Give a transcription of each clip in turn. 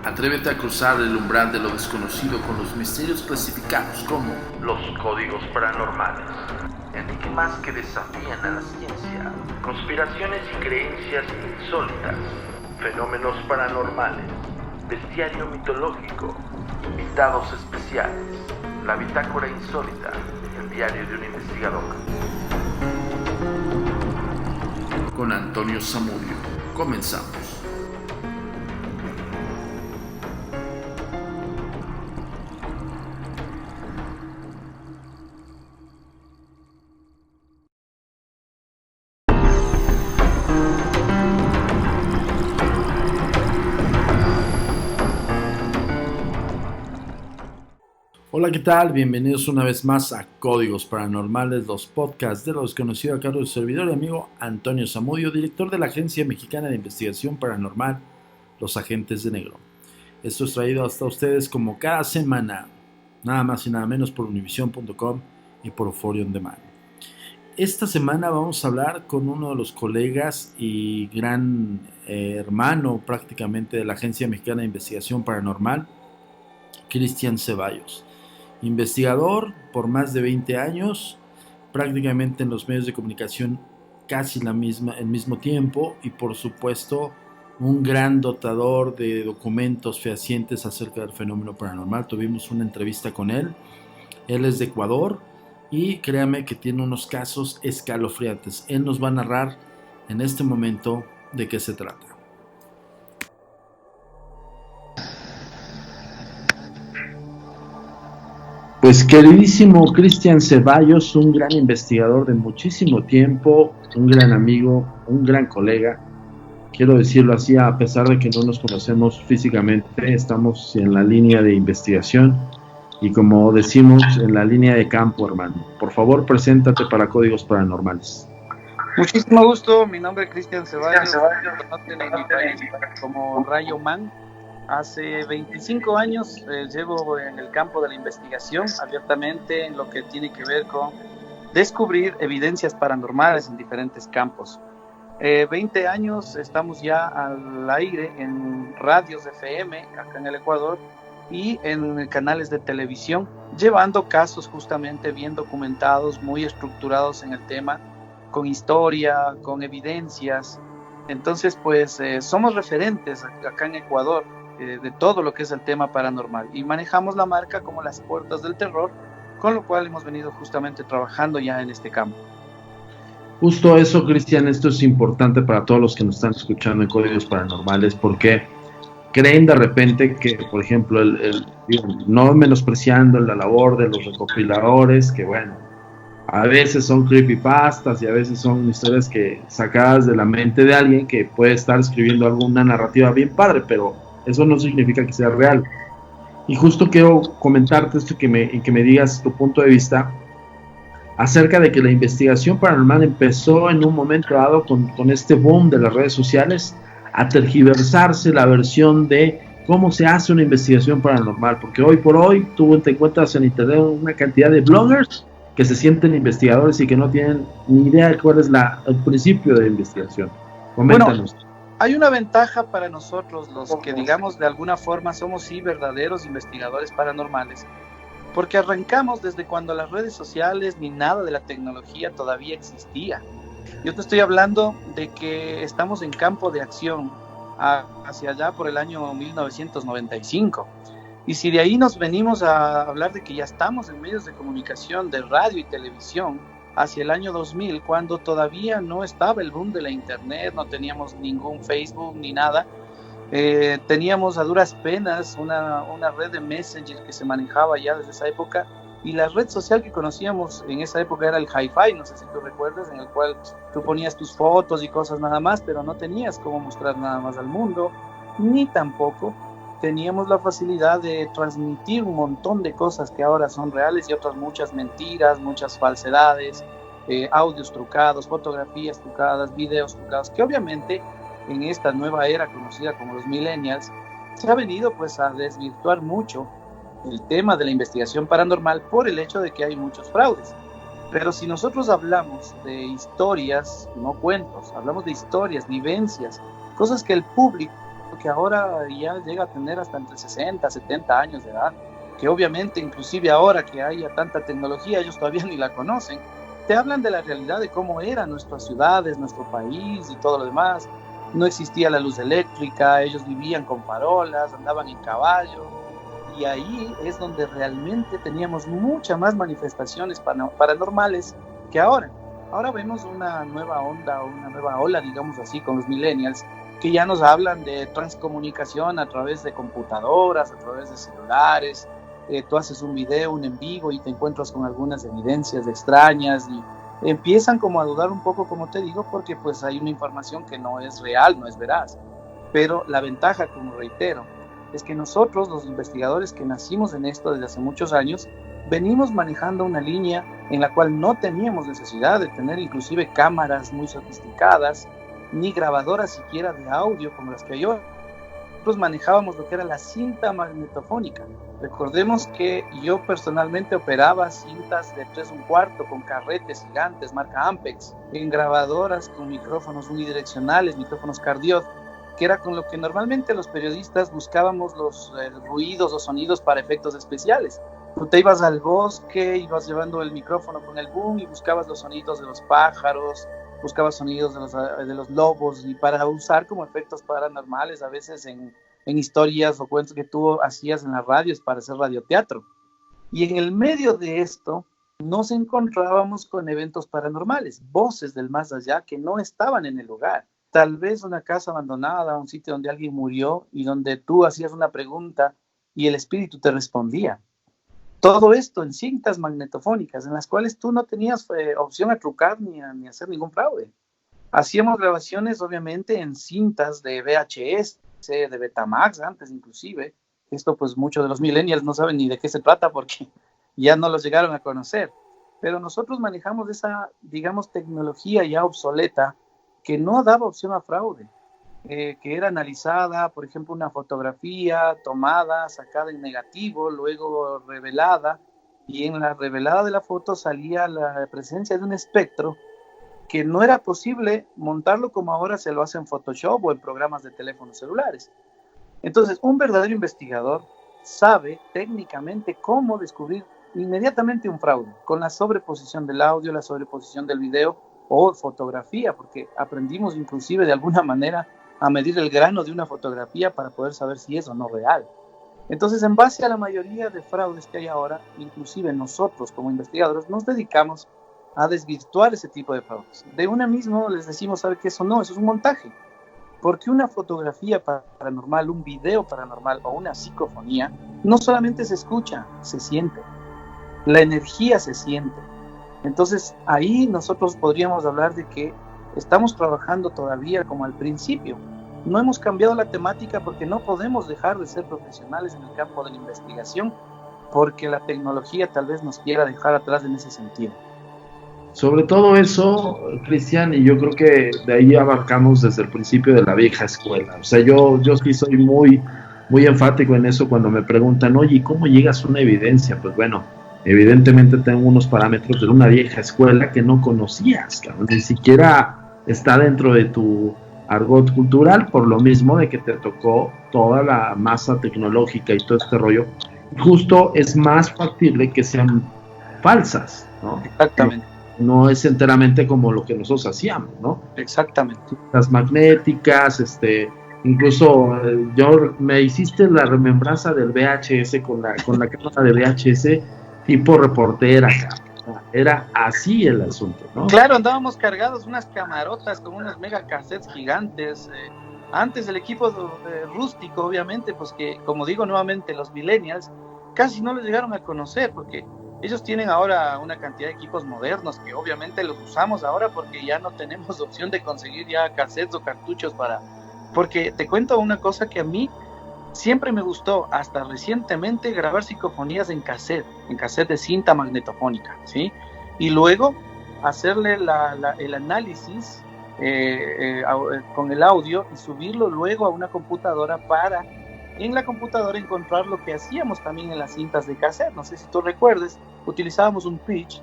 Atrévete a cruzar el umbral de lo desconocido con los misterios clasificados como los códigos paranormales, enigmas que desafían a la ciencia, conspiraciones y creencias insólitas, fenómenos paranormales, bestiario mitológico, invitados especiales, la bitácora insólita, el diario de un investigador. Con Antonio Zamudio, comenzamos. Hola, ¿qué tal? Bienvenidos una vez más a Códigos Paranormales, los podcasts de lo desconocido, a cargo de su servidor y amigo Antonio Zamudio, director de la Agencia Mexicana de Investigación Paranormal, Los Agentes de Negro. Esto es traído hasta ustedes como cada semana, nada más y nada menos por Univision.com y por Euphoria On Demand. Esta semana vamos a hablar con uno de los colegas y gran hermano prácticamente de la Agencia Mexicana de Investigación Paranormal, Cristian Ceballos. Investigador por más de 20 años, prácticamente en los medios de comunicación casi el mismo tiempo, y por supuesto un gran dotador de documentos fehacientes acerca del fenómeno paranormal. Tuvimos una entrevista con él. Él es de Ecuador y créame que tiene unos casos escalofriantes. Él nos va a narrar en este momento de qué se trata. Pues queridísimo Cristian Ceballos, un gran investigador de muchísimo tiempo, un gran amigo, un gran colega, quiero decirlo así, a pesar de que no nos conocemos físicamente, estamos en la línea de investigación y, como decimos, en la línea de campo, hermano. Por favor, preséntate para Códigos Paranormales. Muchísimo gusto, mi nombre es Cristian Ceballos, me conocen en mi país como Rayo Man. Hace 25 años llevo en el campo de la investigación abiertamente en lo que tiene que ver con descubrir evidencias paranormales en diferentes campos. 20 años estamos ya al aire en radios FM acá en el Ecuador y en canales de televisión, llevando casos justamente bien documentados, muy estructurados en el tema, con historia, con evidencias. Entonces, pues somos referentes acá en Ecuador de todo lo que es el tema paranormal, y manejamos la marca como las puertas del terror, con lo cual hemos venido justamente trabajando ya en este campo. Justo eso, Cristian, esto es importante para todos los que nos están escuchando en Códigos Paranormales, porque creen de repente que, por ejemplo, no menospreciando la labor de los recopiladores, que bueno, a veces son creepypastas y a veces son historias que sacadas de la mente de alguien que puede estar escribiendo alguna narrativa bien padre, pero eso no significa que sea real. Y justo quiero comentarte esto y que me digas tu punto de vista acerca de que la investigación paranormal empezó en un momento dado con este boom de las redes sociales a tergiversarse la versión de cómo se hace una investigación paranormal, porque hoy por hoy tú te encuentras en internet una cantidad de bloggers que se sienten investigadores y que no tienen ni idea de cuál es el principio de la investigación. Coméntanos. Bueno, hay una ventaja para nosotros, los que digamos de alguna forma somos sí verdaderos investigadores paranormales, porque arrancamos desde cuando las redes sociales ni nada de la tecnología todavía existía. Yo te estoy hablando de que estamos en campo de acción hacia allá por el año 1995. Y si de ahí nos venimos a hablar de que ya estamos en medios de comunicación, de radio y televisión, hacia el año 2000, cuando todavía no estaba el boom de la internet, no teníamos ningún Facebook ni nada, teníamos a duras penas una red de Messenger que se manejaba ya desde esa época, y la red social que conocíamos en esa época era el Hi-Fi, no sé si tú recuerdas, en el cual tú ponías tus fotos y cosas nada más, pero no tenías cómo mostrar nada más al mundo, ni tampoco teníamos la facilidad de transmitir un montón de cosas que ahora son reales y otras muchas mentiras, muchas falsedades, audios trucados, fotografías trucadas, videos trucados, que obviamente en esta nueva era conocida como los millennials se ha venido pues a desvirtuar mucho el tema de la investigación paranormal por el hecho de que hay muchos fraudes. Pero si nosotros hablamos de historias, no cuentos, hablamos de historias, vivencias, cosas que el público que ahora ya llega a tener hasta entre 60, 70 años de edad, que obviamente inclusive ahora que haya tanta tecnología ellos todavía ni la conocen, te hablan de la realidad de cómo eran nuestras ciudades, nuestro país y todo lo demás. No existía la luz eléctrica, ellos vivían con farolas, andaban en caballo, y ahí es donde realmente teníamos muchas más manifestaciones paranormales que ahora. Ahora vemos una nueva onda, una nueva ola, digamos así, con los millennials, que ya nos hablan de transcomunicación a través de computadoras, a través de celulares. Tú haces un video, un en vivo, y te encuentras con algunas evidencias extrañas, y empiezan como a dudar un poco, como te digo, porque pues hay una información que no es real, no es veraz. Pero la ventaja, como reitero, es que nosotros, los investigadores que nacimos en esto desde hace muchos años, venimos manejando una línea en la cual no teníamos necesidad de tener inclusive cámaras muy sofisticadas, ni grabadoras siquiera de audio como las que hay hoy. Nosotros manejábamos lo que era la cinta magnetofónica. Recordemos que yo personalmente operaba cintas de 3 1/4 con carretes gigantes marca Ampex, en grabadoras con micrófonos unidireccionales, micrófonos Cardioid, que era con lo que normalmente los periodistas buscábamos los ruidos o sonidos para efectos especiales. Tú te ibas al bosque, ibas llevando el micrófono con el boom y buscabas los sonidos de los pájaros, buscabas sonidos de los lobos, y para usar como efectos paranormales a veces en historias o cuentos que tú hacías en las radios para hacer radioteatro. Y en el medio de esto nos encontrábamos con eventos paranormales, voces del más allá que no estaban en el lugar. Tal vez una casa abandonada, un sitio donde alguien murió y donde tú hacías una pregunta y el espíritu te respondía. Todo esto en cintas magnetofónicas en las cuales tú no tenías opción a trucar ni hacer ningún fraude. Hacíamos grabaciones obviamente en cintas de VHS, de Betamax antes inclusive. Esto pues muchos de los millennials no saben ni de qué se trata porque ya no los llegaron a conocer. Pero nosotros manejamos esa, digamos, tecnología ya obsoleta que no daba opción a fraude, que era analizada, por ejemplo, una fotografía tomada, sacada en negativo, luego revelada, y en la revelada de la foto salía la presencia de un espectro que no era posible montarlo como ahora se lo hace en Photoshop o en programas de teléfonos celulares. Entonces, un verdadero investigador sabe técnicamente cómo descubrir inmediatamente un fraude, con la sobreposición del audio, la sobreposición del video o fotografía, porque aprendimos inclusive de alguna manera a medir el grano de una fotografía para poder saber si es o no real. Entonces, en base a la mayoría de fraudes que hay ahora, inclusive nosotros como investigadores nos dedicamos a desvirtuar ese tipo de fraudes. De una misma les decimos, ¿sabe qué? Eso no, eso es un montaje. Porque una fotografía paranormal, un video paranormal o una psicofonía no solamente se escucha, se siente. La energía se siente. Entonces ahí nosotros podríamos hablar de que estamos trabajando todavía como al principio. No hemos cambiado la temática porque no podemos dejar de ser profesionales en el campo de la investigación, porque la tecnología tal vez nos quiera dejar atrás en ese sentido. Sobre todo eso, Cristian, y yo creo que de ahí abarcamos desde el principio de la vieja escuela. O sea, yo sí soy muy enfático en eso cuando me preguntan, oye, ¿cómo llegas a una evidencia? Pues bueno, evidentemente tengo unos parámetros de una vieja escuela que no conocías, cabrón. Ni siquiera está dentro de tu argot cultural, por lo mismo de que te tocó toda la masa tecnológica y todo este rollo. Justo es más factible que sean falsas, ¿no? Exactamente. No es enteramente como lo que nosotros hacíamos, ¿no? Exactamente. Las magnéticas, incluso yo me hiciste la remembranza del VHS con la cámara de VHS tipo reportera, era así el asunto, ¿no? Claro, andábamos cargados unas camarotas con unos mega cassettes gigantes. Antes el equipo rústico, obviamente, pues que, como digo nuevamente, los millennials casi no los llegaron a conocer porque ellos tienen ahora una cantidad de equipos modernos que obviamente los usamos ahora porque ya no tenemos opción de conseguir ya cassettes o cartuchos porque te cuento una cosa que a mí siempre me gustó, hasta recientemente, grabar psicofonías en cassette de cinta magnetofónica, ¿sí? Y luego hacerle el análisis con el audio y subirlo luego a una computadora para en la computadora encontrar lo que hacíamos también en las cintas de cassette. No sé si tú recuerdes, utilizábamos un pitch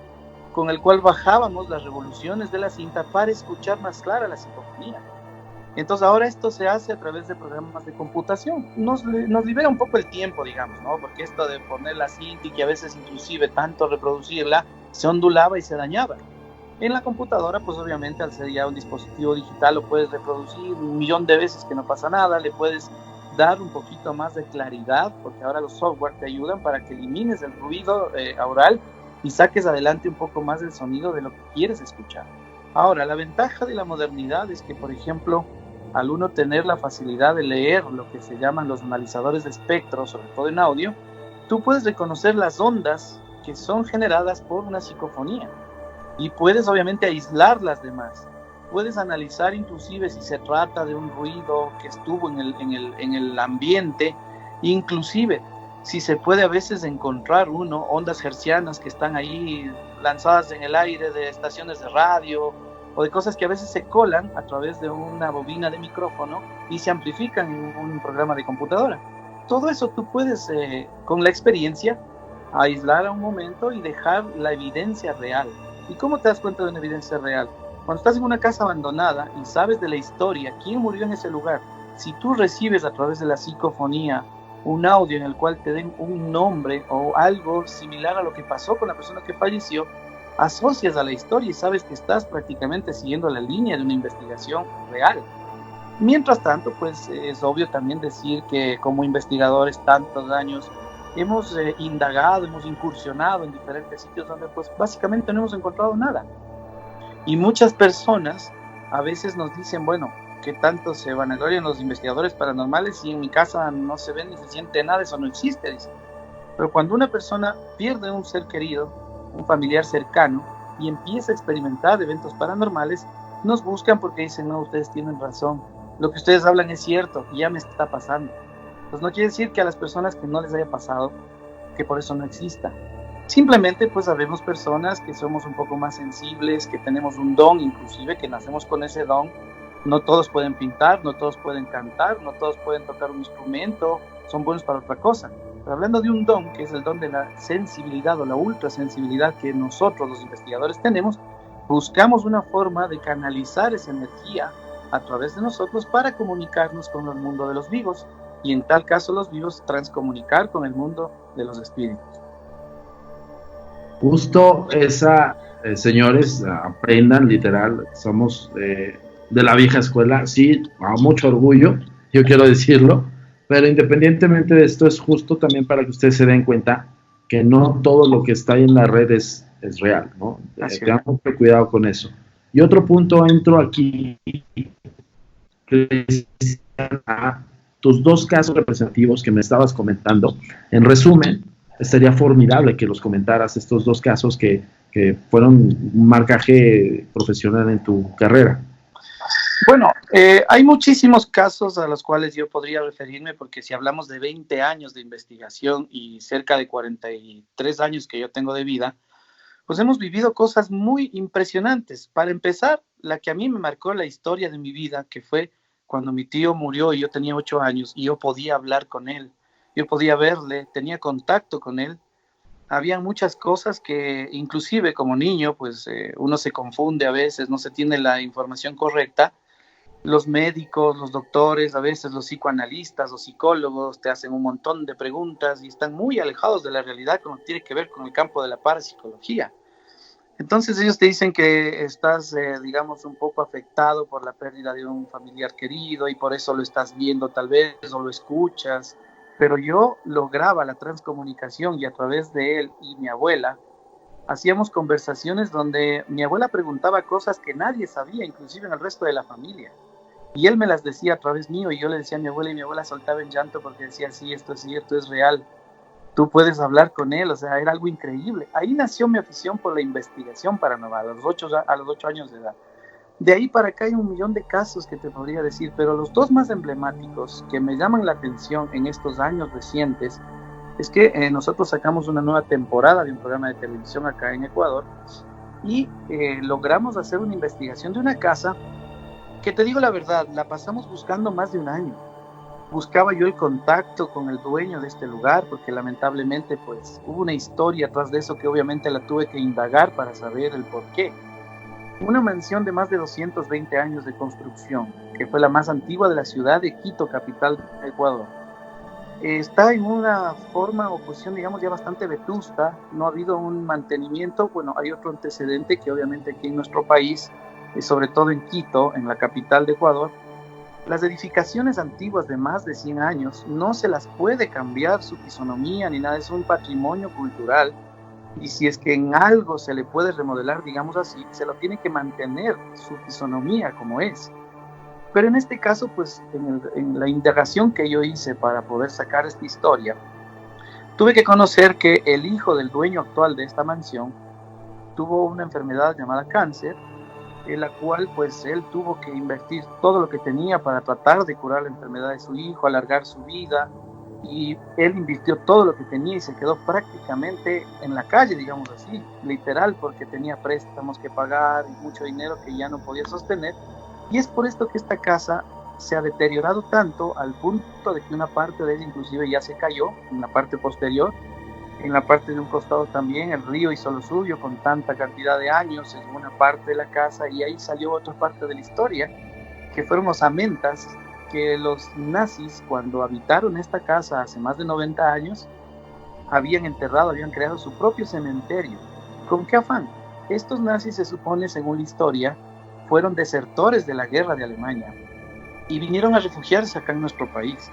con el cual bajábamos las revoluciones de la cinta para escuchar más clara la psicofonía. Entonces ahora esto se hace a través de programas de computación. Nos libera un poco el tiempo, digamos, ¿no? Porque esto de poner la cinta y que a veces inclusive tanto reproducirla, se ondulaba y se dañaba. En la computadora, pues obviamente al ser ya un dispositivo digital lo puedes reproducir 1.000.000 de veces que no pasa nada, le puedes dar un poquito más de claridad, porque ahora los software te ayudan para que elimines el ruido aural y saques adelante un poco más del sonido de lo que quieres escuchar. Ahora, la ventaja de la modernidad es que, por ejemplo, al uno tener la facilidad de leer lo que se llaman los analizadores de espectro, sobre todo en audio, tú puedes reconocer las ondas que son generadas por una psicofonía y puedes obviamente aislar las demás. Puedes analizar inclusive si se trata de un ruido que estuvo en el ambiente, inclusive si se puede a veces encontrar ondas hertzianas que están ahí lanzadas en el aire de estaciones de radio o de cosas que a veces se colan a través de una bobina de micrófono y se amplifican en un programa de computadora. Todo eso tú puedes, con la experiencia, aislar a un momento y dejar la evidencia real. ¿Y cómo te das cuenta de una evidencia real? Cuando estás en una casa abandonada y sabes de la historia, quién murió en ese lugar, si tú recibes a través de la psicofonía un audio en el cual te den un nombre o algo similar a lo que pasó con la persona que falleció, asocias a la historia y sabes que estás prácticamente siguiendo la línea de una investigación real. Mientras tanto, pues es obvio también decir que como investigadores tantos años hemos indagado, hemos incursionado en diferentes sitios donde pues básicamente no hemos encontrado nada. Y muchas personas a veces nos dicen, bueno, ¿qué tanto se vanaglorian los investigadores paranormales si en mi casa no se ve ni se siente nada? Eso no existe, dicen. Pero cuando una persona pierde un ser querido, un familiar cercano, y empieza a experimentar eventos paranormales, nos buscan porque dicen, no, ustedes tienen razón, lo que ustedes hablan es cierto, y ya me está pasando. Pues no quiere decir que a las personas que no les haya pasado, que por eso no exista. Simplemente pues sabemos personas que somos un poco más sensibles, que tenemos un don, inclusive que nacemos con ese don. No todos pueden pintar, no todos pueden cantar, no todos pueden tocar un instrumento, son buenos para otra cosa. Pero hablando de un don, que es el don de la sensibilidad o la ultrasensibilidad que nosotros los investigadores tenemos, buscamos una forma de canalizar esa energía a través de nosotros para comunicarnos con el mundo de los vivos y en tal caso los vivos transcomunicar con el mundo de los espíritus. Justo esa, señores, aprendan, literal, somos de la vieja escuela, sí, a mucho orgullo, yo quiero decirlo, pero independientemente de esto es justo también para que ustedes se den cuenta que no todo lo que está ahí en la red es real, ¿no? Tengan mucho cuidado con eso. Y otro punto, entro aquí, a tus dos casos representativos que me estabas comentando. En resumen, estaría formidable que los comentaras, estos dos casos que fueron un marcaje profesional en tu carrera. Bueno, hay muchísimos casos a los cuales yo podría referirme, porque si hablamos de 20 años de investigación y cerca de 43 años que yo tengo de vida, pues hemos vivido cosas muy impresionantes. Para empezar, la que a mí me marcó la historia de mi vida, que fue cuando mi tío murió y yo tenía 8 años y yo podía hablar con él, yo podía verle, tenía contacto con él. Había muchas cosas que inclusive como niño, pues uno se confunde a veces, no se tiene la información correcta. Los médicos, los doctores, a veces los psicoanalistas, los psicólogos te hacen un montón de preguntas y están muy alejados de la realidad cuando tiene que ver con el campo de la parapsicología. Entonces ellos te dicen que estás, digamos, un poco afectado por la pérdida de un familiar querido y por eso lo estás viendo tal vez o lo escuchas. Pero yo lograba la transcomunicación y a través de él y mi abuela hacíamos conversaciones donde mi abuela preguntaba cosas que nadie sabía, inclusive en el resto de la familia. Y él me las decía a través mío y yo le decía a mi abuela y mi abuela soltaba en llanto porque decía, sí, esto es cierto, es real. Tú puedes hablar con él, o sea, era algo increíble. Ahí nació mi afición por la investigación paranormal, a los 8 años de edad. De ahí para acá hay un millón de casos que te podría decir, pero los dos más emblemáticos que me llaman la atención en estos años recientes es que nosotros sacamos una nueva temporada de un programa de televisión acá en Ecuador y logramos hacer una investigación de una casa que, te digo la verdad, la pasamos buscando más de un año. Buscaba yo el contacto con el dueño de este lugar porque lamentablemente pues hubo una historia atrás de eso que obviamente la tuve que indagar para saber el por qué. Una mansión de más de 220 años de construcción, que fue la más antigua de la ciudad de Quito, capital de Ecuador. Está en una forma o posición, digamos, ya bastante vetusta, no ha habido un mantenimiento. Bueno, hay otro antecedente que obviamente aquí en nuestro país, sobre todo en Quito, en la capital de Ecuador, las edificaciones antiguas de más de 100 años no se las puede cambiar su fisonomía ni nada, es un patrimonio cultural, y si es que en algo se le puede remodelar, digamos así, se lo tiene que mantener su fisonomía como es. Pero en este caso, pues en la indagación que yo hice para poder sacar esta historia, tuve que conocer que el hijo del dueño actual de esta mansión tuvo una enfermedad llamada cáncer, en la cual pues él tuvo que invertir todo lo que tenía para tratar de curar la enfermedad de su hijo, alargar su vida, y él invirtió todo lo que tenía y se quedó prácticamente en la calle, digamos así, literal, porque tenía préstamos que pagar y mucho dinero que ya no podía sostener. Y es por esto que esta casa se ha deteriorado tanto al punto de que una parte de ella inclusive ya se cayó en la parte posterior. En la parte de un costado también el río hizo lo suyo con tanta cantidad de años en una parte de la casa, y ahí salió otra parte de la historia, que fueron los amentas, que los nazis cuando habitaron esta casa hace más de 90 años habían enterrado, habían creado su propio cementerio. ¿Con qué afán? Estos nazis, se supone, según la historia, fueron desertores de la guerra de Alemania y vinieron a refugiarse acá en nuestro país.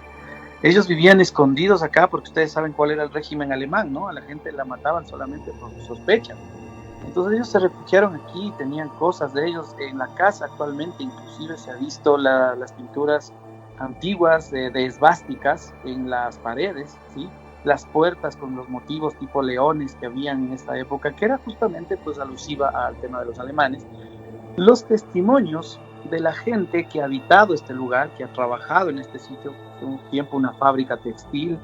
Ellos vivían escondidos acá porque ustedes saben cuál era el régimen alemán, ¿no? A la gente la mataban solamente por sospecha. Entonces ellos se refugiaron aquí, tenían cosas de ellos en la casa actualmente, inclusive se ha visto las pinturas antiguas de esvásticas en las paredes, ¿sí? Las puertas con los motivos tipo leones que habían en esta época, que era justamente pues alusiva al tema de los alemanes. Los testimonios de la gente que ha habitado este lugar, que ha trabajado en este sitio, un tiempo una fábrica textil,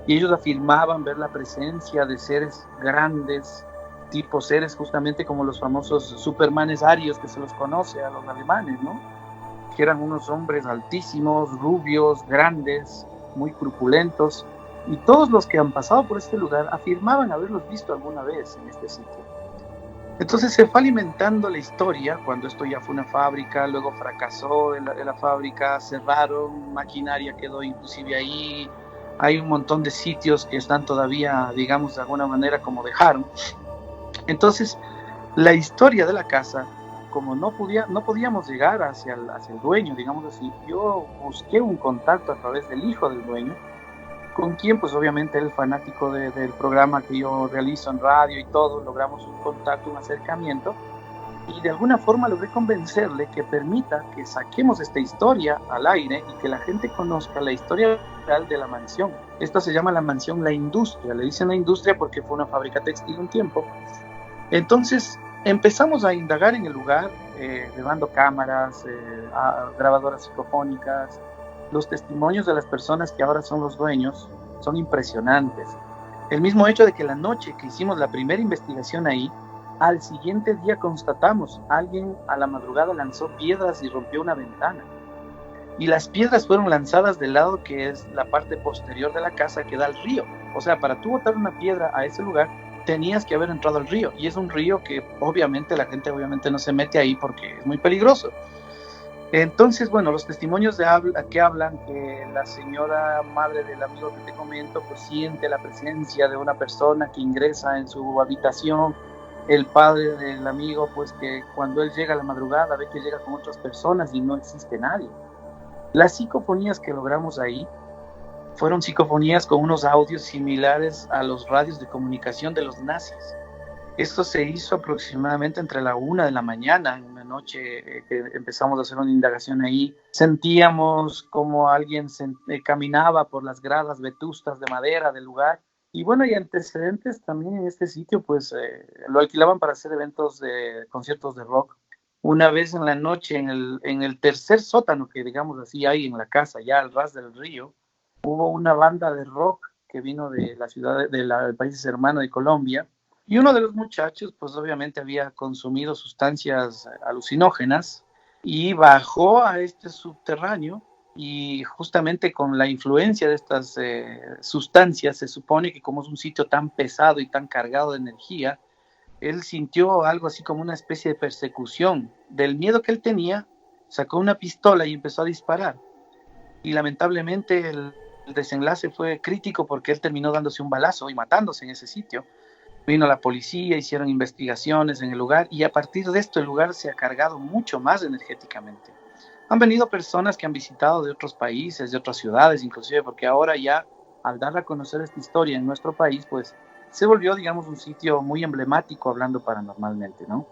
y ellos afirmaban ver la presencia de seres grandes, tipo seres justamente como los famosos supermanes arios que se los conoce a los alemanes, ¿no? Que eran unos hombres altísimos, rubios, grandes, muy corpulentos, y todos los que han pasado por este lugar afirmaban haberlos visto alguna vez en este sitio. Entonces se fue alimentando la historia cuando esto ya fue una fábrica, luego fracasó en la fábrica, cerraron, maquinaria quedó inclusive ahí, hay un montón de sitios que están todavía, digamos, de alguna manera como dejaron. Entonces la historia de la casa, como no podíamos llegar hacia el dueño, digamos así, yo busqué un contacto a través del hijo del dueño, con quien pues obviamente el fanático del programa que yo realizo en radio y todo, logramos un contacto, un acercamiento, y de alguna forma logré convencerle que permita que saquemos esta historia al aire y que la gente conozca la historia real de la mansión. Esta se llama la mansión La Industria, le dicen La Industria porque fue una fábrica textil un tiempo. Entonces empezamos a indagar en el lugar, llevando cámaras, grabadoras psicofónicas. Los testimonios de las personas que ahora son los dueños son impresionantes. El mismo hecho de que la noche que hicimos la primera investigación ahí, al siguiente día constatamos, alguien a la madrugada lanzó piedras y rompió una ventana. Y las piedras fueron lanzadas del lado que es la parte posterior de la casa que da al río. O sea, para tú botar una piedra a ese lugar, tenías que haber entrado al río. Y es un río que obviamente la gente obviamente no se mete ahí porque es muy peligroso. Entonces, bueno, los testimonios que hablan que la señora madre del amigo que te comento, pues siente la presencia de una persona que ingresa en su habitación. El padre del amigo, pues que cuando él llega a la madrugada ve que llega con otras personas y no existe nadie. Las psicofonías que logramos ahí fueron psicofonías con unos audios similares a los radios de comunicación de los nazis. Esto se hizo aproximadamente entre la 1 de la mañana, en una noche que empezamos a hacer una indagación ahí. Sentíamos como alguien caminaba por las gradas vetustas de madera del lugar. Y bueno, y antecedentes también en este sitio, pues lo alquilaban para hacer eventos de conciertos de rock. Una vez en la noche, en el tercer sótano que digamos así hay en la casa, ya al ras del río, hubo una banda de rock que vino de la ciudad, del país hermano de Colombia, y uno de los muchachos, pues obviamente había consumido sustancias alucinógenas y bajó a este subterráneo, y justamente con la influencia de estas sustancias, se supone que como es un sitio tan pesado y tan cargado de energía, él sintió algo así como una especie de persecución. Del miedo que él tenía, sacó una pistola y empezó a disparar. Y lamentablemente el desenlace fue crítico porque él terminó dándose un balazo y matándose en ese sitio. Vino la policía, hicieron investigaciones en el lugar y a partir de esto el lugar se ha cargado mucho más energéticamente. Han venido personas que han visitado de otros países, de otras ciudades inclusive, porque ahora ya al dar a conocer esta historia en nuestro país, pues se volvió, digamos, un sitio muy emblemático hablando paranormalmente, ¿no?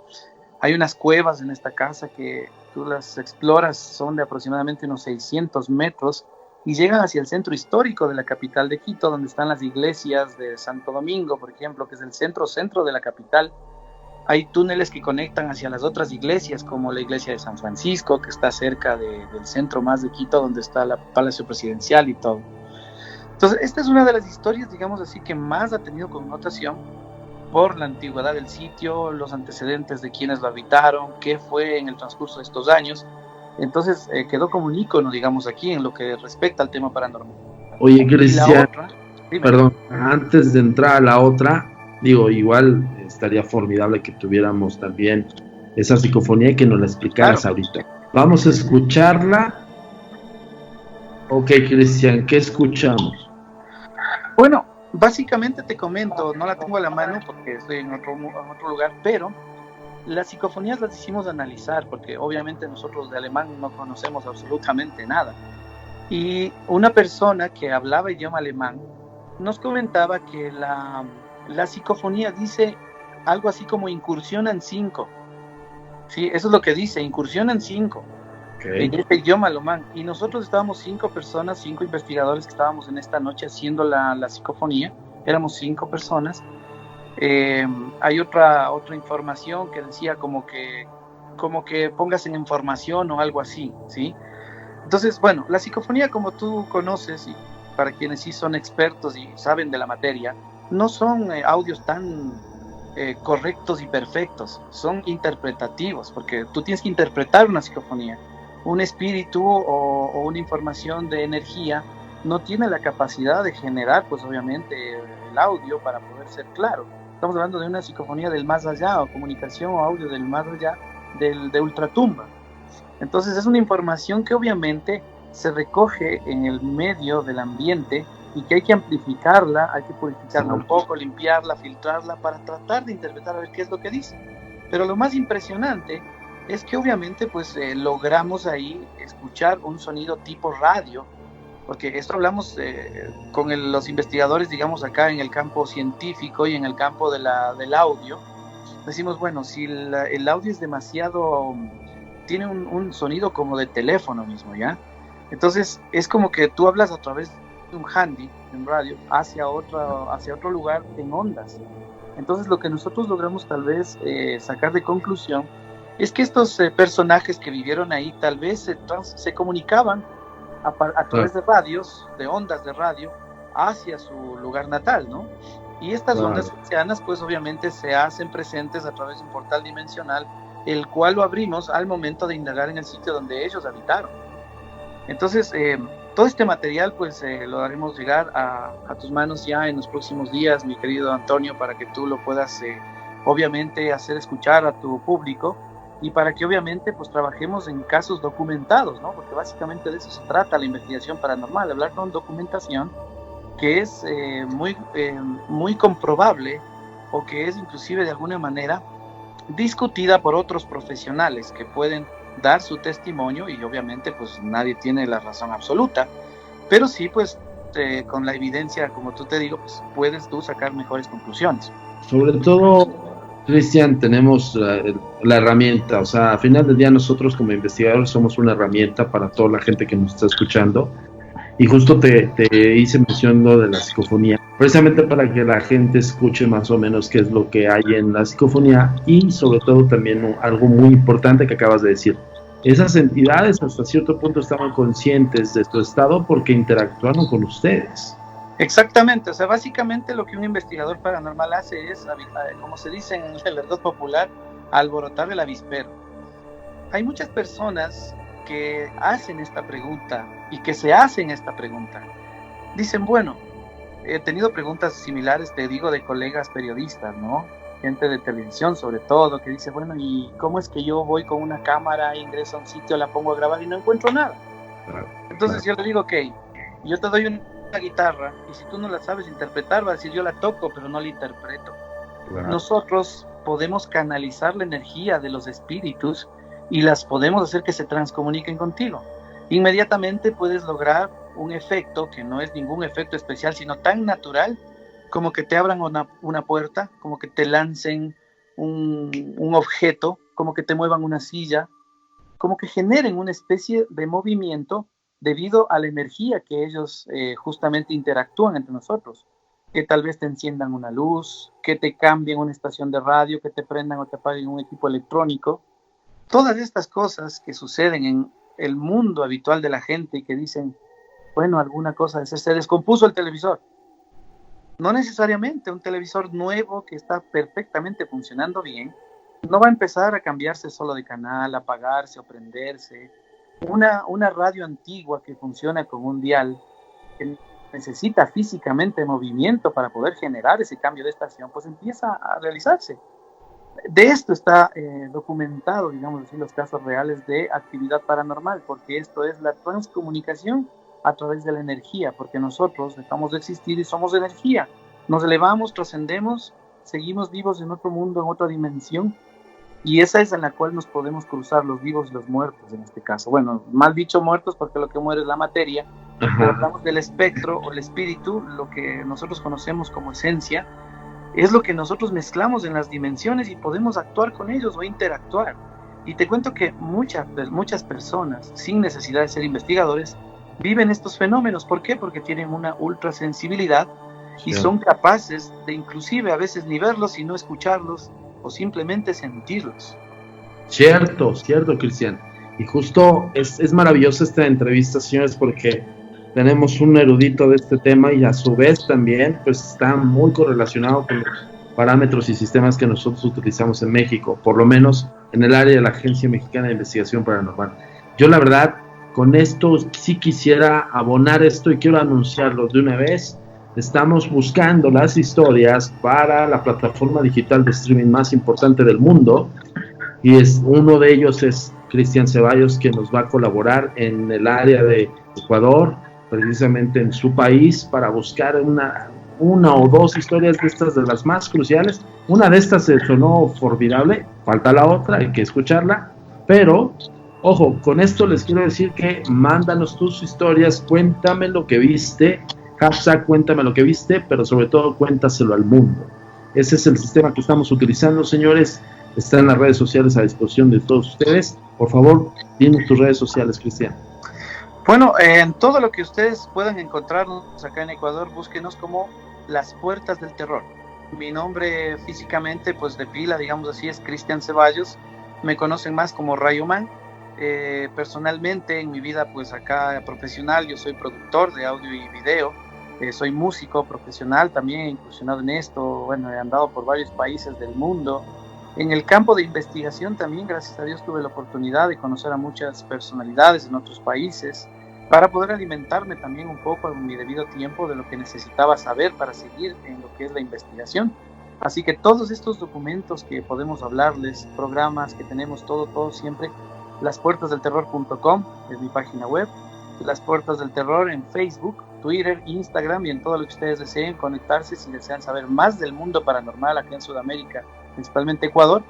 Hay unas cuevas en esta casa que tú las exploras, son de aproximadamente unos 600 metros y llegan hacia el centro histórico de la capital de Quito, donde están las iglesias de Santo Domingo, por ejemplo, que es el centro de la capital. Hay túneles que conectan hacia las otras iglesias, como la iglesia de San Francisco, que está cerca del centro más de Quito, donde está el Palacio Presidencial y todo. Entonces, esta es una de las historias, digamos así, que más ha tenido connotación por la antigüedad del sitio, los antecedentes de quienes lo habitaron, qué fue en el transcurso de estos años. Entonces, quedó como un ícono, digamos, aquí en lo que respecta al tema paranormal. Oye, Cristian, perdón, antes de entrar a la otra, digo, igual estaría formidable que tuviéramos también esa psicofonía y que nos la explicaras ahorita. Vamos a escucharla. Ok, Cristian, ¿qué escuchamos? Bueno, básicamente te comento, no la tengo a la mano porque estoy en otro lugar, pero las psicofonías las hicimos analizar porque obviamente nosotros de alemán no conocemos absolutamente nada. Y una persona que hablaba idioma alemán nos comentaba que la psicofonía dice algo así como incursionan 5. Sí, eso es lo que dice, incursionan 5. Okay. En este idioma alemán. Y nosotros estábamos 5 personas, 5 investigadores que estábamos en esta noche haciendo la psicofonía. Éramos 5 personas. Hay otra información que decía como que pongas en información o algo así, ¿sí? Entonces, bueno, la psicofonía, como tú conoces, y para quienes sí son expertos y saben de la materia, no son audios tan correctos y perfectos, son interpretativos, porque tú tienes que interpretar una psicofonía. Un espíritu o una información de energía no tiene la capacidad de generar, pues obviamente, el audio para poder ser claro. Estamos hablando de una psicofonía del más allá, o comunicación o audio del más allá, de ultratumba. Entonces es una información que obviamente se recoge en el medio del ambiente y que hay que amplificarla, hay que purificarla un poco, limpiarla, filtrarla para tratar de interpretar a ver qué es lo que dice. Pero lo más impresionante es que obviamente pues logramos ahí escuchar un sonido tipo radio, porque esto hablamos con los investigadores, digamos, acá en el campo científico y en el campo del audio. Decimos, bueno, si el audio es demasiado, tiene un sonido como de teléfono mismo, ¿ya? Entonces es como que tú hablas a través de un handy, en radio, hacia otro lugar en ondas. Entonces lo que nosotros logramos tal vez sacar de conclusión es que estos personajes que vivieron ahí tal vez se comunicaban a través de radios, de ondas de radio, hacia su lugar natal, ¿no? Y estas ondas hertzianas, pues obviamente se hacen presentes a través de un portal dimensional, el cual lo abrimos al momento de indagar en el sitio donde ellos habitaron. Entonces, todo este material, pues lo haremos llegar a tus manos ya en los próximos días, mi querido Antonio, para que tú lo puedas, obviamente, hacer escuchar a tu público, y para que obviamente pues trabajemos en casos documentados, ¿no? Porque básicamente de eso se trata la investigación paranormal, hablar con documentación que es muy comprobable, o que es inclusive de alguna manera discutida por otros profesionales que pueden dar su testimonio, y obviamente pues nadie tiene la razón absoluta, pero sí pues con la evidencia, como tú te digo, pues puedes tú sacar mejores conclusiones. Sobre todo, Cristian, tenemos la herramienta, o sea, al final del día nosotros como investigadores somos una herramienta para toda la gente que nos está escuchando, y justo te hice mención lo de la psicofonía, precisamente para que la gente escuche más o menos qué es lo que hay en la psicofonía, y sobre todo también algo muy importante que acabas de decir, esas entidades hasta cierto punto estaban conscientes de tu estado porque interactuaron con ustedes. Exactamente, o sea, básicamente lo que un investigador paranormal hace es, como se dice en el argot popular, alborotar el avispero. Hay muchas personas que hacen esta pregunta y que se hacen esta pregunta. Dicen, bueno, he tenido preguntas similares, te digo, de colegas periodistas, ¿no? gente de televisión sobre todo, que dice, bueno, ¿y cómo es que yo voy con una cámara, ingreso a un sitio, la pongo a grabar y no encuentro nada? Entonces yo le digo, ok, yo te doy una guitarra y si tú no la sabes interpretar, va a decir, yo la toco, pero no la interpreto. Nosotros podemos canalizar la energía de los espíritus y las podemos hacer que se transcomuniquen contigo. Inmediatamente puedes lograr un efecto que no es ningún efecto especial, sino tan natural como que te abran una puerta, como que te lancen un objeto, como que te muevan una silla, como que generen una especie de movimiento debido a la energía que ellos justamente interactúan entre nosotros, que tal vez te enciendan una luz, que te cambien una estación de radio, que te prendan o te apaguen un equipo electrónico. Todas estas cosas que suceden en el mundo habitual de la gente y que dicen, bueno, alguna cosa, se descompuso el televisor. No necesariamente un televisor nuevo que está perfectamente funcionando bien, no va a empezar a cambiarse solo de canal, apagarse o prenderse. Una radio antigua que funciona con un dial, que necesita físicamente movimiento para poder generar ese cambio de estación, pues empieza a realizarse. De esto está documentado, digamos así, los casos reales de actividad paranormal, porque esto es la transcomunicación a través de la energía, porque nosotros dejamos de existir y somos energía. Nos elevamos, trascendemos, seguimos vivos en otro mundo, en otra dimensión, y esa es en la cual nos podemos cruzar los vivos y los muertos en este caso. Bueno, mal dicho muertos porque lo que muere es la materia, pero hablamos del espectro o el espíritu, lo que nosotros conocemos como esencia, es lo que nosotros mezclamos en las dimensiones y podemos actuar con ellos o interactuar. Y te cuento que muchas personas, sin necesidad de ser investigadores, viven estos fenómenos. ¿Por qué? Porque tienen una ultrasensibilidad y son capaces de inclusive a veces ni verlos, sino escucharlos o simplemente sentirlos. Cierto, Cristian. Y justo es maravillosa esta entrevista, señores, porque tenemos un erudito de este tema y a su vez también pues está muy correlacionado con los parámetros y sistemas que nosotros utilizamos en México, por lo menos en el área de la Agencia Mexicana de Investigación Paranormal. Yo la verdad con esto sí quisiera abonar esto y quiero anunciarlo de una vez. Estamos buscando las historias para la plataforma digital de streaming más importante del mundo y uno de ellos es Cristian Ceballos, que nos va a colaborar en el área de Ecuador, precisamente en su país, para buscar una o dos historias de estas, de las más cruciales. Una de estas se sonó formidable, falta la otra, hay que escucharla, pero ojo, con esto les quiero decir que mándanos tus historias, cuéntame lo que viste, hashtag cuéntame lo que viste, pero sobre todo cuéntaselo al mundo. Ese es el sistema que están utilizando, señores. Está en las redes sociales a disposición de todos ustedes. Por favor, dinos tus redes sociales, Cristian. Bueno, en todo lo que ustedes puedan encontrarnos acá en Ecuador, búsquenos como Las Puertas del Terror. Mi nombre físicamente, pues de pila, digamos así, es Cristian Ceballos. Me conocen más como Rayo Man. Personalmente, en mi vida, pues acá profesional, yo soy productor de audio y video. Soy músico profesional, también he incursionado en esto. Bueno, he andado por varios países del mundo. En el campo de investigación también, gracias a Dios, tuve la oportunidad de conocer a muchas personalidades en otros países para poder alimentarme también un poco en mi debido tiempo de lo que necesitaba saber para seguir en lo que es la investigación. Así que todos estos documentos que podemos hablarles, programas que tenemos, todo siempre, lasportasdelterror.com es mi página web, Las Puertas del Terror en Facebook, Twitter, Instagram y en todo lo que ustedes deseen conectarse si desean saber más del mundo paranormal aquí en Sudamérica, principalmente Ecuador,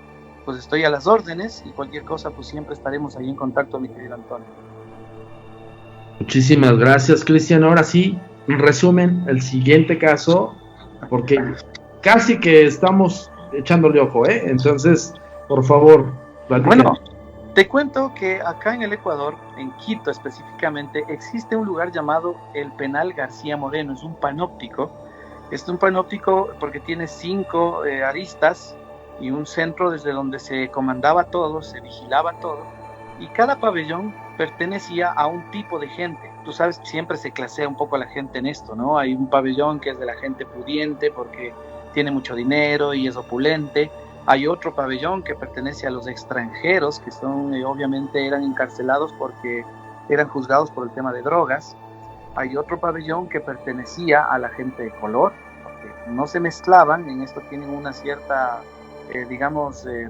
pues estoy a las órdenes y cualquier cosa pues siempre estaremos ahí en contacto, mi querido Antonio. Muchísimas gracias, Cristian. Ahora sí, en resumen, el siguiente caso, porque casi que estamos echándole ojo, entonces, por favor, platíquenos. Bueno, te cuento que acá en el Ecuador, en Quito específicamente, existe un lugar llamado el Penal García Moreno. Es un panóptico. Es un panóptico porque tiene 5 aristas y un centro desde donde se comandaba todo, se vigilaba todo, y cada pabellón pertenecía a un tipo de gente. Tú sabes que siempre se clasea un poco a la gente en esto, ¿no? Hay un pabellón que es de la gente pudiente porque tiene mucho dinero y es opulente. Hay otro pabellón que pertenece a los extranjeros, que son obviamente eran encarcelados porque eran juzgados por el tema de drogas. Hay otro pabellón que pertenecía a la gente de color, porque no se mezclaban, en esto tienen una cierta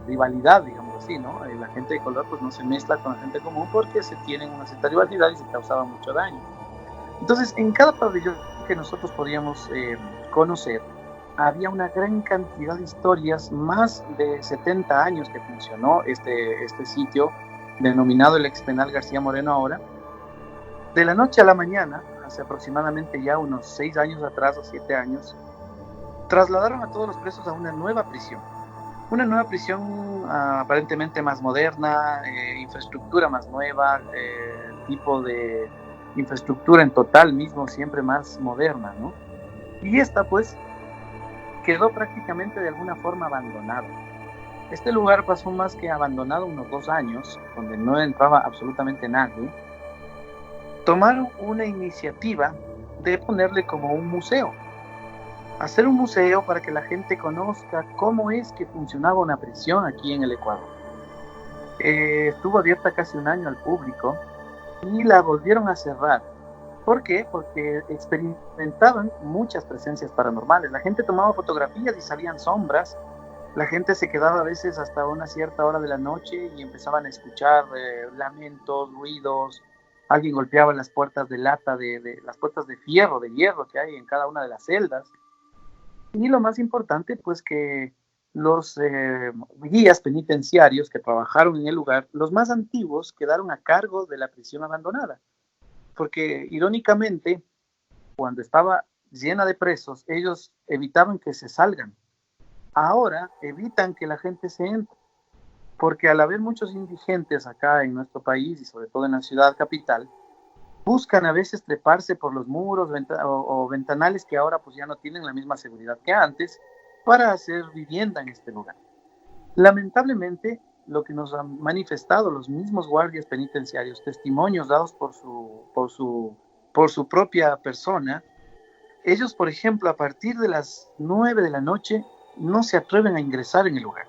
rivalidad, digamos así, ¿no? La gente de color pues no se mezcla con la gente común porque se tienen una cierta rivalidad y se causaba mucho daño. Entonces, en cada pabellón que nosotros podíamos conocer, había una gran cantidad de historias, más de 70 años que funcionó este sitio, denominado el Expenal García Moreno ahora. De la noche a la mañana, hace aproximadamente ya unos 6 años atrás o 7 años, trasladaron a todos los presos a una nueva prisión. Una nueva prisión aparentemente más moderna, infraestructura más nueva, tipo de infraestructura en total mismo siempre más moderna, ¿no? Y esta pues quedó prácticamente de alguna forma abandonada. Este lugar pasó más que abandonado unos 2 años, donde no entraba absolutamente nadie. Tomaron una iniciativa de ponerle como un museo. Hacer un museo para que la gente conozca cómo es que funcionaba una prisión aquí en el Ecuador. Estuvo abierta casi un año al público y la volvieron a cerrar. ¿Por qué? Porque experimentaban muchas presencias paranormales. La gente tomaba fotografías y salían sombras. La gente se quedaba a veces hasta una cierta hora de la noche y empezaban a escuchar lamentos, ruidos. Alguien golpeaba las puertas de lata, las puertas de fierro, de hierro que hay en cada una de las celdas. Y lo más importante, pues que los guías penitenciarios que trabajaron en el lugar, los más antiguos, quedaron a cargo de la prisión abandonada. Porque irónicamente, cuando estaba llena de presos, ellos evitaban que se salgan. Ahora evitan que la gente se entre. Porque al haber muchos indigentes acá en nuestro país y sobre todo en la ciudad capital, buscan a veces treparse por los muros o ventanales que ahora pues ya no tienen la misma seguridad que antes para hacer vivienda en este lugar. Lamentablemente, lo que nos han manifestado los mismos guardias penitenciarios, testimonios dados por su propia persona, ellos, por ejemplo, a partir de las 9 de la noche no se atreven a ingresar en el lugar.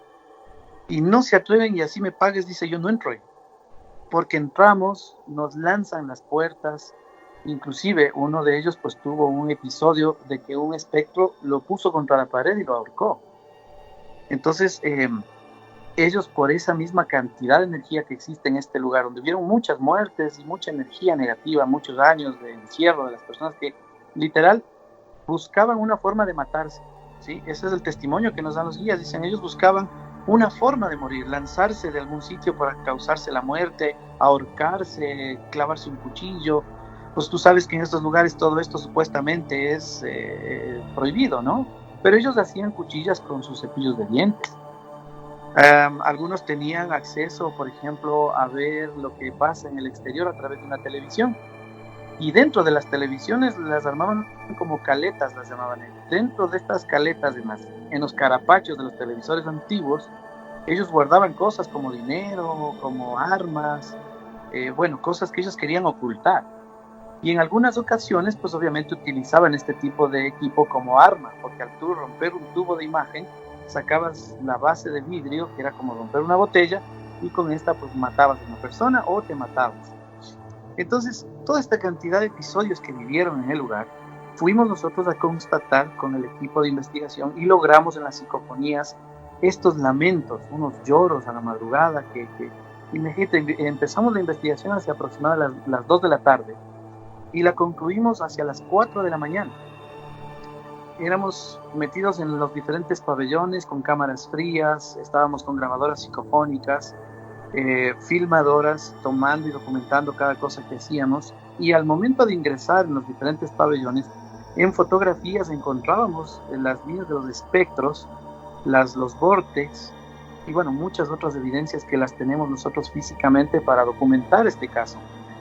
Y no se atreven y así me pagues, dice, yo no entro ahí. Porque entramos, nos lanzan las puertas, inclusive uno de ellos pues tuvo un episodio de que un espectro lo puso contra la pared y lo ahorcó. Entonces, ellos por esa misma cantidad de energía que existe en este lugar, donde hubieron muchas muertes y mucha energía negativa, muchos años de encierro de las personas que literal buscaban una forma de matarse, ¿sí? Ese es el testimonio que nos dan los guías, dicen, ellos buscaban una forma de morir, lanzarse de algún sitio para causarse la muerte, ahorcarse, clavarse un cuchillo. Pues tú sabes que en estos lugares todo esto supuestamente es prohibido, ¿no? Pero ellos hacían cuchillas con sus cepillos de dientes. Algunos tenían acceso, por ejemplo, a ver lo que pasa en el exterior a través de una televisión. Y dentro de las televisiones las armaban como caletas, las llamaban ellos. Dentro de estas caletas, en los carapachos de los televisores antiguos, ellos guardaban cosas como dinero, como armas, cosas que ellos querían ocultar. Y en algunas ocasiones, pues obviamente utilizaban este tipo de equipo como arma, porque al tú romper un tubo de imagen, sacabas la base de vidrio, que era como romper una botella, y con esta pues matabas a una persona o te matabas. Entonces, toda esta cantidad de episodios que vivieron en el lugar, fuimos nosotros a constatar con el equipo de investigación y logramos en las psicofonías estos lamentos, unos lloros a la madrugada imagínate, empezamos la investigación hacia aproximadamente las 2 de la tarde y la concluimos hacia las 4 de la mañana. Éramos metidos en los diferentes pabellones con cámaras frías, estábamos con grabadoras psicofónicas, filmadoras, tomando y documentando cada cosa que hacíamos, y al momento de ingresar en los diferentes pabellones, en fotografías encontrábamos las líneas de los espectros, los vórtices, y bueno, muchas otras evidencias que las tenemos nosotros físicamente para documentar este caso.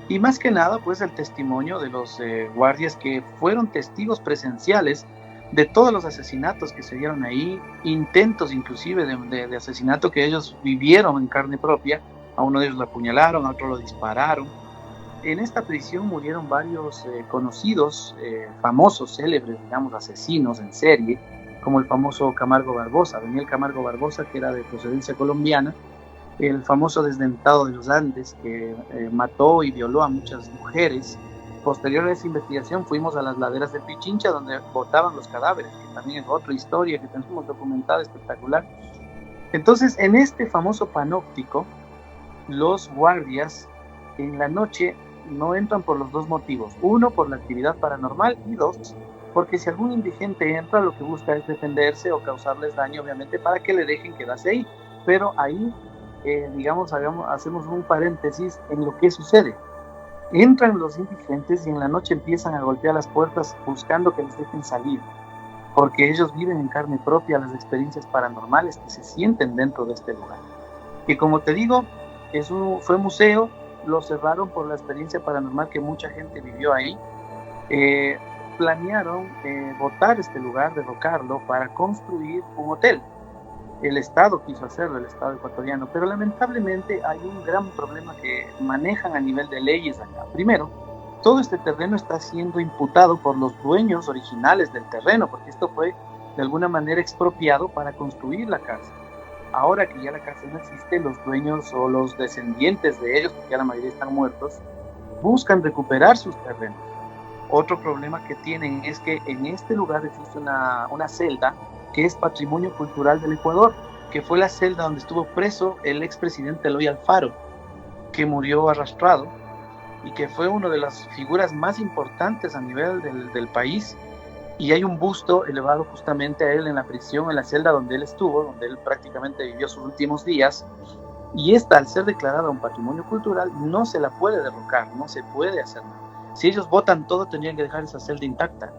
Y más que nada, pues el testimonio de los guardias que fueron testigos presenciales de todos los asesinatos que se dieron ahí, intentos inclusive de asesinato que ellos vivieron en carne propia. A uno de ellos lo apuñalaron, a otro lo dispararon. En esta prisión murieron varios conocidos, famosos, célebres, digamos, asesinos en serie, como el famoso Camargo Barbosa, Daniel Camargo Barbosa, que era de procedencia colombiana, el famoso desdentado de los Andes, que mató y violó a muchas mujeres. Posterior a esa investigación fuimos a las laderas de Pichincha, donde botaban los cadáveres, que también es otra historia que tenemos documentada espectacular. Entonces, en este famoso panóptico, los guardias en la noche no entran por los dos motivos. Uno, por la actividad paranormal, y dos, porque si algún indigente entra, lo que busca es defenderse o causarles daño, obviamente, para que le dejen quedarse ahí. Pero ahí, hacemos un paréntesis en lo que sucede. Entran los indigentes y en la noche empiezan a golpear las puertas buscando que les dejen salir, porque ellos viven en carne propia las experiencias paranormales que se sienten dentro de este lugar. Y como te digo, fue museo, lo cerraron por la experiencia paranormal que mucha gente vivió ahí. Planearon botar este lugar, derrocarlo, para construir un hotel. El Estado quiso hacerlo, el Estado ecuatoriano, pero lamentablemente hay un gran problema que manejan a nivel de leyes acá. Primero, todo este terreno está siendo imputado por los dueños originales del terreno, porque esto fue de alguna manera expropiado para construir la cárcel. Ahora que ya la cárcel no existe, los dueños o los descendientes de ellos, porque ya la mayoría están muertos, buscan recuperar sus terrenos. Otro problema que tienen es que en este lugar existe una celda que es patrimonio cultural del Ecuador, que fue la celda donde estuvo preso el expresidente Eloy Alfaro, que murió arrastrado y que fue una de las figuras más importantes a nivel del país, y hay un busto elevado justamente a él en la prisión, en la celda donde él estuvo, donde él prácticamente vivió sus últimos días, y esta, al ser declarada un patrimonio cultural, no se la puede derrocar, no se puede hacer nada. Si ellos votan todo, tendrían que dejar esa celda intacta.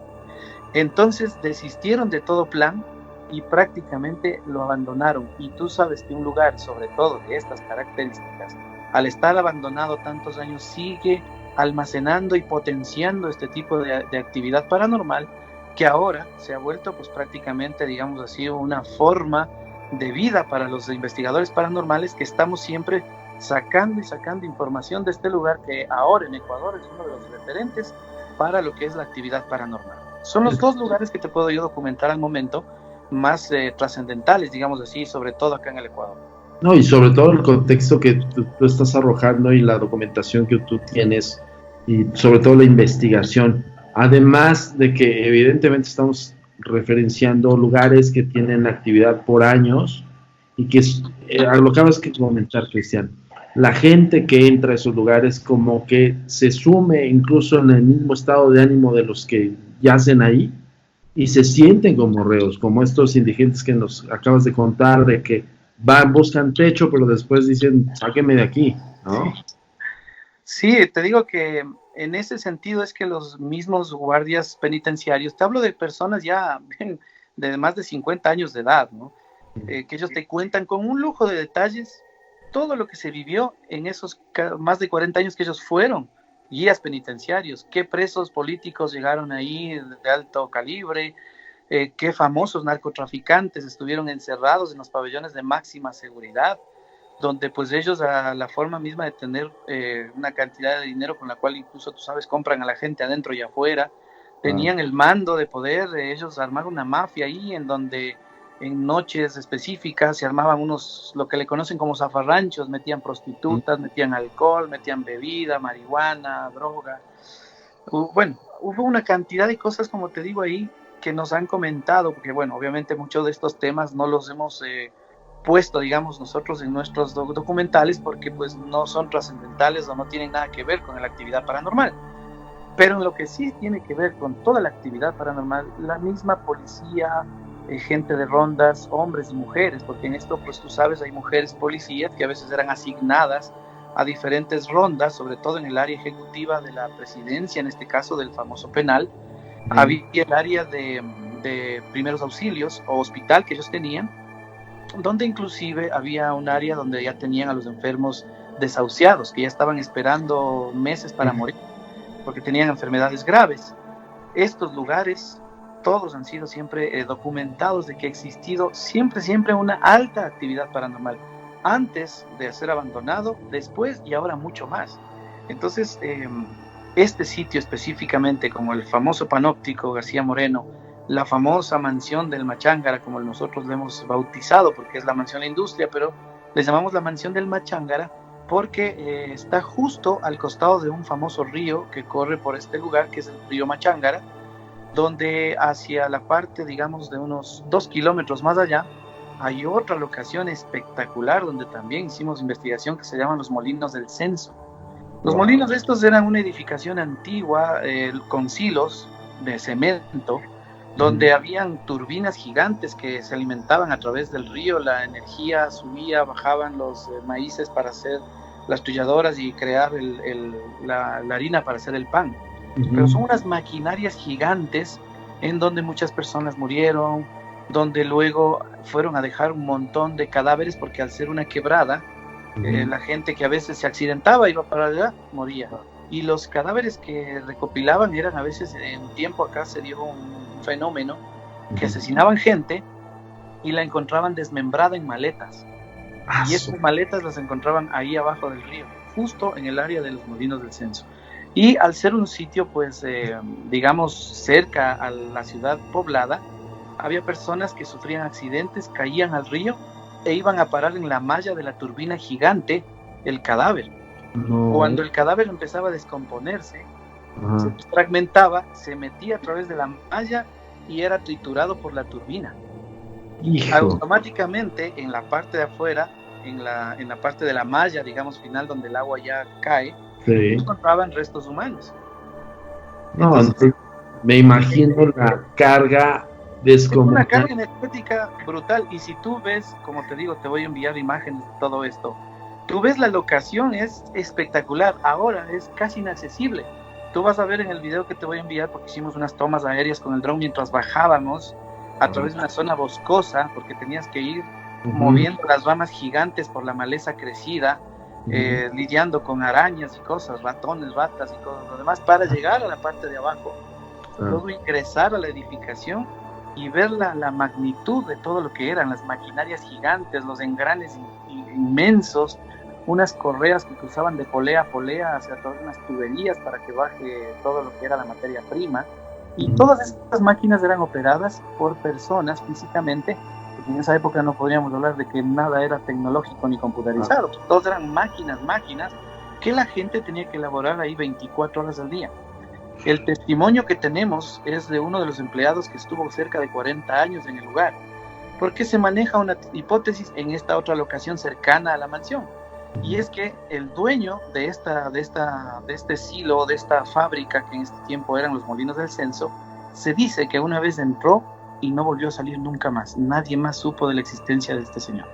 Entonces desistieron de todo plan y prácticamente lo abandonaron. Y tú sabes que un lugar, sobre todo de estas características, al estar abandonado tantos años, sigue almacenando y potenciando este tipo de actividad paranormal, que ahora se ha vuelto pues prácticamente, digamos así, una forma de vida para los investigadores paranormales, que estamos siempre sacando información de este lugar, que ahora en Ecuador es uno de los referentes para lo que es la actividad paranormal. Son los dos lugares que te puedo yo documentar al momento más trascendentales, digamos así, sobre todo acá en el Ecuador. No, y sobre todo el contexto que tú estás arrojando y la documentación que tú tienes, y sobre todo la investigación. Además de que evidentemente estamos referenciando lugares que tienen actividad por años y que lo que acabas de comentar, Cristian, la gente que entra a esos lugares como que se sume incluso en el mismo estado de ánimo de los que yacen ahí y se sienten como reos, como estos indigentes que nos acabas de contar, de que buscan techo, pero después dicen, sáquenme de aquí, ¿no? Sí, te digo que en ese sentido es que los mismos guardias penitenciarios, te hablo de personas ya de más de 50 años de edad, ¿no? Que ellos te cuentan con un lujo de detalles todo lo que se vivió en esos más de 40 años que ellos fueron guías penitenciarios, qué presos políticos llegaron ahí de alto calibre, qué famosos narcotraficantes estuvieron encerrados en los pabellones de máxima seguridad, donde pues ellos, a la forma misma de tener una cantidad de dinero con la cual incluso, tú sabes, compran a la gente adentro y afuera, tenían el mando de poder ellos armar una mafia ahí, en donde en noches específicas se armaban lo que le conocen como zafarranchos, metían prostitutas, metían alcohol, metían bebida, marihuana, droga. Bueno, hubo una cantidad de cosas, como te digo ahí, que nos han comentado, porque bueno, obviamente muchos de estos temas no los hemos puesto, digamos, nosotros en nuestros documentales, porque pues no son trascendentales o no tienen nada que ver con la actividad paranormal. Pero en lo que sí tiene que ver con toda la actividad paranormal, la misma policía, gente de rondas, hombres y mujeres, porque en esto, pues tú sabes, hay mujeres policías que a veces eran asignadas a diferentes rondas, sobre todo en el área ejecutiva de la presidencia, en este caso del famoso penal. Había el área de primeros auxilios o hospital que ellos tenían, donde inclusive había un área donde ya tenían a los enfermos desahuciados, que ya estaban esperando meses para morir, porque tenían enfermedades graves. Estos lugares todos han sido siempre documentados de que ha existido siempre una alta actividad paranormal, antes de ser abandonado, después y ahora mucho más. Entonces, este sitio específicamente, como el famoso panóptico García Moreno, la famosa mansión del Machángara, como nosotros le hemos bautizado, porque es la mansión de la industria, pero le llamamos la mansión del Machángara, porque está justo al costado de un famoso río que corre por este lugar, que es el río Machángara, donde hacia la parte, digamos, de unos 2 kilómetros más allá, hay otra locación espectacular donde también hicimos investigación que se llaman los Molinos del Censo. Los molinos estos eran una edificación antigua con silos de cemento, donde habían turbinas gigantes que se alimentaban a través del río, la energía subía, bajaban los maíces para hacer las trilladoras y crear la harina para hacer el pan. Pero son unas maquinarias gigantes en donde muchas personas murieron, donde luego fueron a dejar un montón de cadáveres porque al ser una quebrada, la gente que a veces se accidentaba, iba para allá, moría. Y los cadáveres que recopilaban eran a veces, en un tiempo acá se dio un fenómeno, que asesinaban gente y la encontraban desmembrada en maletas. Y esas maletas las encontraban ahí abajo del río, justo en el área de los Molinos del Censo. Y al ser un sitio, pues, digamos, cerca a la ciudad poblada, había personas que sufrían accidentes, caían al río e iban a parar en la malla de la turbina gigante el cadáver. Cuando el cadáver empezaba a descomponerse, se fragmentaba, se metía a través de la malla y era triturado por la turbina. Automáticamente en la parte de afuera, en la parte de la malla, digamos, final, donde el agua ya cae, encontraban restos humanos. Entonces, me imagino la carga descomunal. Una carga energética brutal. Y si tú ves, como te digo, te voy a enviar imágenes de todo esto. Tú ves la locación, es espectacular. Ahora es casi inaccesible. Tú vas a ver en el video que te voy a enviar, porque hicimos unas tomas aéreas con el dron mientras bajábamos a través de una zona boscosa, porque tenías que ir moviendo las ramas gigantes por la maleza crecida, lidiando con arañas y cosas, ratones, ratas y todo lo demás, para llegar a la parte de abajo. Luego ingresar a la edificación y ver la magnitud de todo lo que eran, las maquinarias gigantes, los engranes inmensos, unas correas que cruzaban de polea a polea hacia todas unas tuberías para que baje todo lo que era la materia prima. Y todas estas máquinas eran operadas por personas físicamente, porque en esa época no podríamos hablar de que nada era tecnológico ni computarizado. Todos eran máquinas que la gente tenía que elaborar ahí 24 horas al día. El testimonio que tenemos es de uno de los empleados que estuvo cerca de 40 años en el lugar, porque se maneja una hipótesis en esta otra locación cercana a la mansión, y es que el dueño de este silo, de esta fábrica que en este tiempo eran los Molinos del Censo, se dice que una vez entró y no volvió a salir nunca más. Nadie más supo de la existencia de este señor.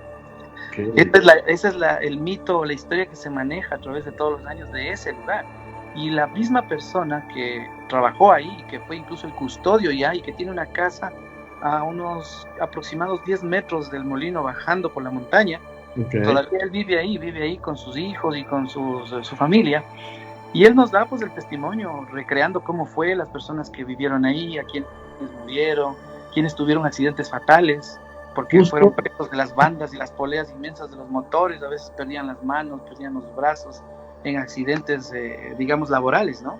Ese es el mito, la historia que se maneja a través de todos los años de ese lugar. Y la misma persona que trabajó ahí, que fue incluso el custodio ya, y que tiene una casa a unos aproximados 10 metros del molino bajando por la montaña, todavía él vive ahí con sus hijos y con su familia, y él nos da pues el testimonio, recreando cómo fue, las personas que vivieron ahí, a quienes murieron, quienes tuvieron accidentes fatales, porque fueron presos de las bandas y las poleas inmensas de los motores, a veces perdían las manos, perdían los brazos, en accidentes, digamos, laborales, ¿no?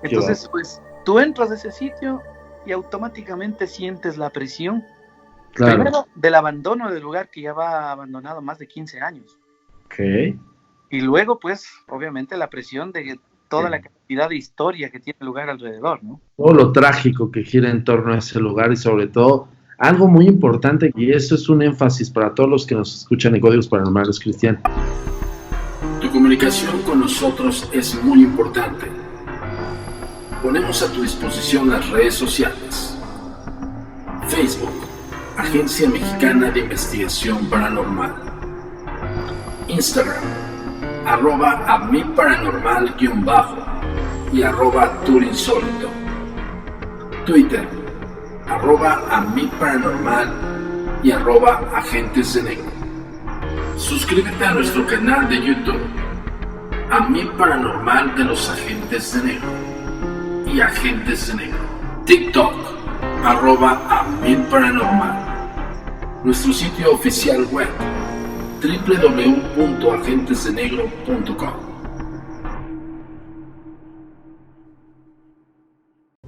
Entonces, pues, tú entras a ese sitio y automáticamente sientes la presión, primero, del abandono del lugar que ya va abandonado más de 15 años. Y luego, pues, obviamente, la presión de toda la cantidad de historia que tiene el lugar alrededor, ¿no? Todo lo trágico que gira en torno a ese lugar y, sobre todo, algo muy importante, y eso es un énfasis para todos los que nos escuchan en Códigos Paranormales, Cristian. Tu comunicación con nosotros es muy importante. Ponemos a tu disposición las redes sociales. Facebook, Agencia Mexicana de Investigación Paranormal. Instagram, @amiparanormal_ y @turinsólito. Twitter, @amiparanormal y @agentes de negro. Suscríbete a nuestro canal de YouTube, A Mí Paranormal de los Agentes de Negro y Agentes de Negro. TikTok, @amiparanormal. Nuestro sitio oficial web, www.agentesdenegro.com.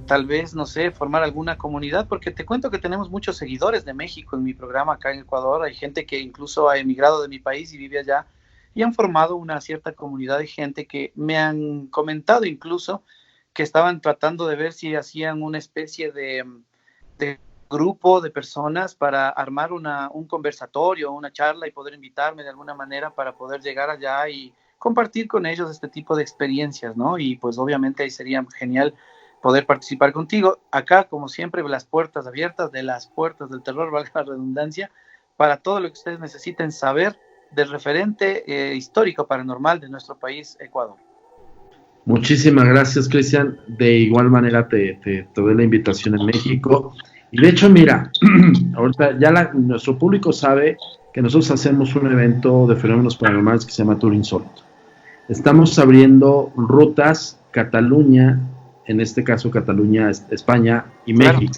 Tal vez, no sé, formar alguna comunidad, porque te cuento que tenemos muchos seguidores de México en mi programa acá en Ecuador. Hay gente que incluso ha emigrado de mi país y vive allá, y han formado una cierta comunidad de gente que me han comentado incluso que estaban tratando de ver si hacían una especie de grupo de personas para armar un conversatorio, una charla y poder invitarme de alguna manera para poder llegar allá y compartir con ellos este tipo de experiencias, ¿no? Y pues obviamente ahí sería genial poder participar contigo. Acá, como siempre, las puertas abiertas de las puertas del terror, valga la redundancia, para todo lo que ustedes necesiten saber del referente histórico paranormal de nuestro país, Ecuador. Muchísimas gracias, Cristian. De igual manera te doy la invitación en México. Y de hecho, mira, ahorita ya nuestro público sabe que nosotros hacemos un evento de fenómenos paranormales que se llama Tour Insólito. Estamos abriendo rutas Cataluña, en este caso Cataluña, España y México.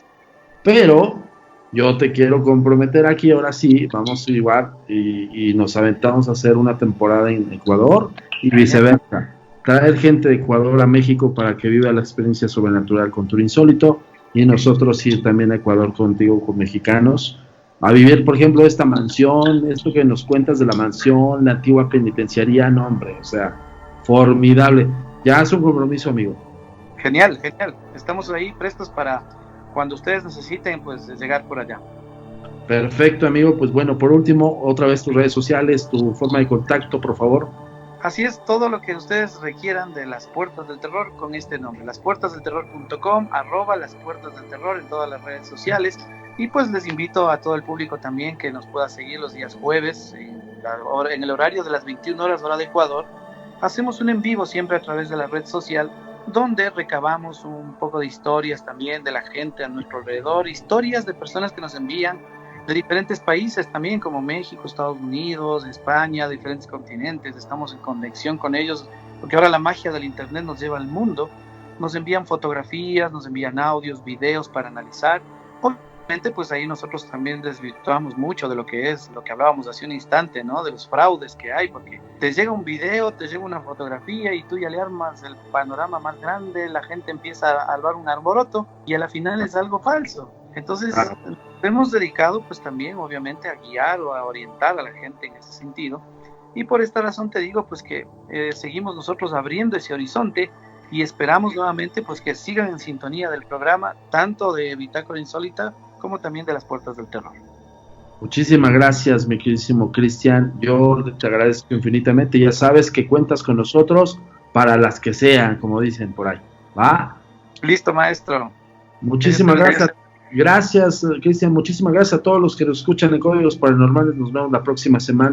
Pero yo te quiero comprometer aquí, ahora sí, vamos igual y nos aventamos a hacer una temporada en Ecuador y viceversa. Traer gente de Ecuador a México para que viva la experiencia sobrenatural con Tour Insólito y nosotros ir también a Ecuador contigo, con mexicanos, a vivir, por ejemplo, esta mansión, esto que nos cuentas de la mansión, la antigua penitenciaría, no hombre, o sea, formidable. Ya es un compromiso, amigo. Genial, genial. Estamos ahí prestos para cuando ustedes necesiten, pues, llegar por allá. Perfecto, amigo. Pues bueno, por último, otra vez tus redes sociales, tu forma de contacto, por favor. Así es, todo lo que ustedes requieran de Las Puertas del Terror con este nombre, laspuertasdelterror.com, @laspuertasdelterror en todas las redes sociales. Y pues les invito a todo el público también que nos pueda seguir los días jueves en el horario de las 21 horas hora de Ecuador. Hacemos un en vivo siempre a través de la red social, donde recabamos un poco de historias también de la gente a nuestro alrededor, historias de personas que nos envían de diferentes países también, como México, Estados Unidos, España, de diferentes continentes. Estamos en conexión con ellos, porque ahora la magia del internet nos lleva al mundo. Nos envían fotografías, nos envían audios, videos para analizar. Obviamente, pues ahí nosotros también desvirtuamos mucho de lo que hablábamos hace un instante, ¿no? De los fraudes que hay, porque te llega un video, te llega una fotografía y tú ya le armas el panorama más grande, la gente empieza a armar un alboroto y a la final es algo falso. Entonces, hemos dedicado pues también obviamente a guiar o a orientar a la gente en ese sentido, y por esta razón te digo pues que seguimos nosotros abriendo ese horizonte y esperamos nuevamente pues que sigan en sintonía del programa, tanto de Bitácora Insólita como también de Las Puertas del Terror. Muchísimas gracias, mi queridísimo Cristian. Yo te agradezco infinitamente. Ya sabes que cuentas con nosotros para las que sean, como dicen por ahí. ¿Va? Listo, maestro. Muchísimas gracias. Gracias, Cristian. Muchísimas gracias a todos los que nos escuchan en Códigos Paranormales. Nos vemos la próxima semana.